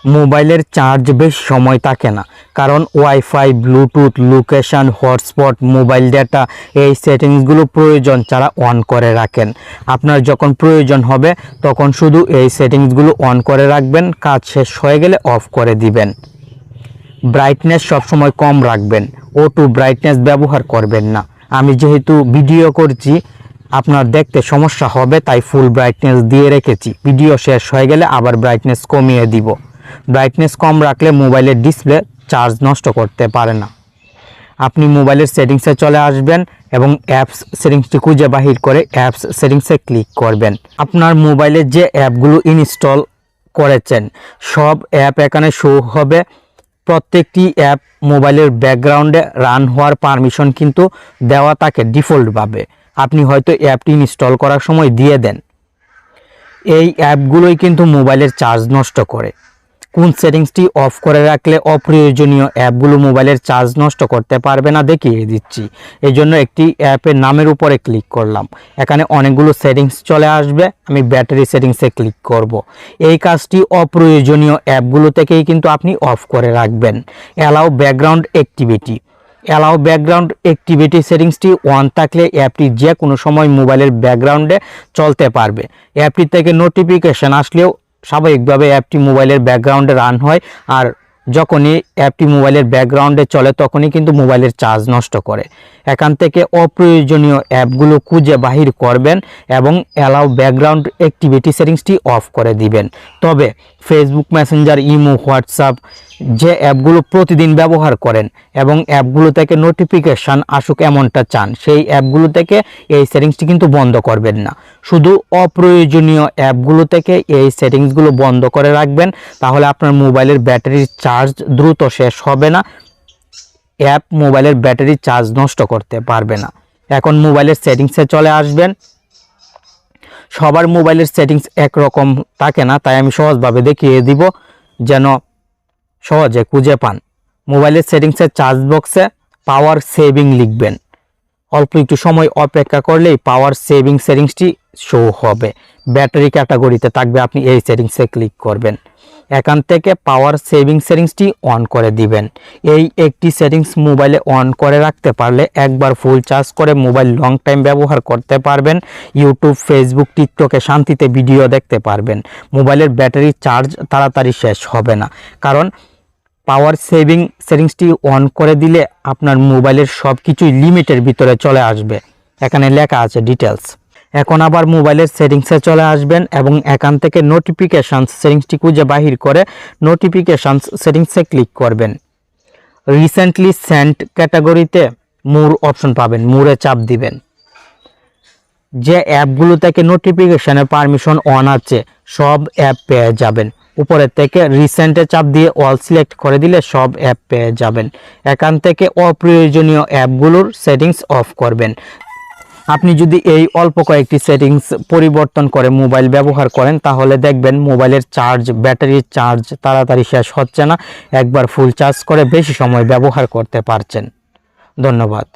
মোবাইলের চার্জ বেশ সময় থাকে না, কারণ wifi, Bluetooth, location, hotspot, mobile data এই সেটিংসগুলো প্রয়োজন ছাড়া অন করে রাখেন। আপনার যখন প্রয়োজন হবে তখন শুধু এই সেটিংসগুলো অন করে রাখবেন, কাজ শেষ হয়ে গেলে অফ করে দিবেন। ব্রাইটনেস সবসময় কম রাখবেন, অটো ব্রাইটনেস ব্যবহার করবেন না। আমি যেহেতু ভিডিও করছি আপনার দেখতে সমস্যা হবে তাই ফুল ব্রাইটনেস দিয়ে রেখেছি, ভিডিও শেষ হয়ে গেলে আবার ব্রাইটনেস কমিয়ে দিব। ব্রাইটনেস কম রাখলে মোবাইলের ডিসপ্লে চার্জ নষ্ট করতে পারে না। আপনি মোবাইলের সেটিংসে চলে আসবেন এবং অ্যাপস সেটিংসটি খুঁজে বাহির করে অ্যাপস সেটিংসে ক্লিক করবেন। আপনার মোবাইলে যে অ্যাপগুলো ইনস্টল করেছেন সব অ্যাপ এখানে শো হবে। প্রত্যেকটি অ্যাপ মোবাইলের ব্যাকগ্রাউন্ডে রান হওয়ার পারমিশন কিন্তু দেওয়া থাকে ডিফল্টভাবে। আপনি হয়তো অ্যাপটি ইনস্টল করার সময় দিয়ে দেন। এই অ্যাপগুলোই কিন্তু মোবাইলের চার্জ নষ্ট করে। কোন সেটিংসটি অফ করে রাখলে অপ্রয়োজনীয় অ্যাপগুলো মোবাইলের চার্জ নষ্ট করতে পারবে না দেখিয়ে দিচ্ছি। এই জন্য একটি অ্যাপের নামের উপরে ক্লিক করলাম, এখানে অনেকগুলো সেটিংস চলে আসবে। আমি ব্যাটারি সেটিংসে ক্লিক করব। এই কাজটি অপ্রয়োজনীয় অ্যাপগুলো থেকেই কিন্তু আপনি অফ করে রাখবেন। Allow background activity, allow background activity সেটিংসটি অন থাকলে অ্যাপটি যে কোনো সময় মোবাইলের ব্যাকগ্রাউন্ডে চলতে পারবে। অ্যাপটি থেকে নোটিফিকেশান আসলেও স্বাভাবিকভাবে অ্যাপটি মোবাইলের ব্যাকগ্রাউন্ডে রান হয়, আর যখনই অ্যাপটি মোবাইলের ব্যাকগ্রাউন্ডে চলে তখনই কিন্তু মোবাইলের চার্জ নষ্ট করে। এখান থেকে অপ্রয়োজনীয় অ্যাপগুলো খুঁজে বাহির করবেন এবং অ্যালাউ ব্যাকগ্রাউন্ড অ্যাক্টিভিটি সেটিংসটি অফ করে দিবেন। তবে ফেসবুক মেসেঞ্জার, ইমো, হোয়াটসঅ্যাপ যে অ্যাপগুলো প্রতিদিন ব্যবহার করেন এবং অ্যাপগুলো থেকে নোটিফিকেশান আসুক এমনটা চান, সেই অ্যাপগুলো থেকে এই সেটিংসটি কিন্তু বন্ধ করবেন না। শুধু অপ্রয়োজনীয় অ্যাপগুলো থেকে এই সেটিংসগুলো বন্ধ করে রাখবেন, তাহলে আপনার মোবাইলের ব্যাটারির চার্জ দ্রুত শেষ হবে না, অ্যাপ মোবাইলের ব্যাটারি চার্জ নষ্ট করতে পারবে না। এখন মোবাইলের সেটিংসে চলে আসবেন। সবার মোবাইলের সেটিংস একরকম থাকে না, তাই আমি সহজভাবে দেখিয়ে দিব যেন সহজে খুঁজে পান। মোবাইলের সেটিংসের চার্জ বক্সে পাওয়ার সেভিং লিখবেন। অল্প একটু সময় অপেক্ষা করলেই পাওয়ার সেভিং সেটিংসটি শো হবে। ব্যাটারি ক্যাটাগরিতে থাকবে, আপনি এই সেটিংসে ক্লিক করবেন। এখান থেকে পাওয়ার সেভিং সেটিংসটি অন করে দিবেন। এই একটি সেটিংস মোবাইলে অন করে রাখতে পারলে একবার ফুল চার্জ করে মোবাইল লং টাইম ব্যবহার করতে পারবেন। ইউটিউব, ফেসবুক, টিকটকে শান্তিতে ভিডিও দেখতে পারবেন। মোবাইলের ব্যাটারি চার্জ তাড়াতাড়ি শেষ হবে না, কারণ পাওয়ার সেভিং সেটিংসটি অন করে দিলে আপনার মোবাইলের সব কিছুই লিমিটের ভিতরে চলে আসবে। এখানে লেখা আছে ডিটেলস। এখন আবার মোবাইলের সেটিংসে চলে আসবেন এবং এখান থেকে নোটিফিকেশানস সেটিংসটি খুঁজে বাহির করে নোটিফিকেশানস সেটিংসে ক্লিক করবেন। রিসেন্টলি সেন্ট ক্যাটাগরিতে মোর অপশন পাবেন, মোরে চাপ দিবেন। যে অ্যাপগুলো থেকে নোটিফিকেশানের পারমিশন অন আছে সব অ্যাপ পেয়ে যাবেন। উপরের থেকে রিসেন্টে চাপ দিয়ে অল সিলেক্ট করে দিলে সব অ্যাপ পেয়ে যাবেন। এখান থেকে অপ্রয়োজনীয় অ্যাপগুলোর সেটিংস অফ করবেন। আপনি যদি এই অল্প কয়েকটি সেটিংস পরিবর্তন করে মোবাইল ব্যবহার করেন তাহলে দেখবেন মোবাইলের চার্জ, ব্যাটারির চার্জ তাড়াতাড়ি শেষ হচ্ছে না, একবার ফুল চার্জ করে বেশি সময় ব্যবহার করতে পারছেন। ধন্যবাদ।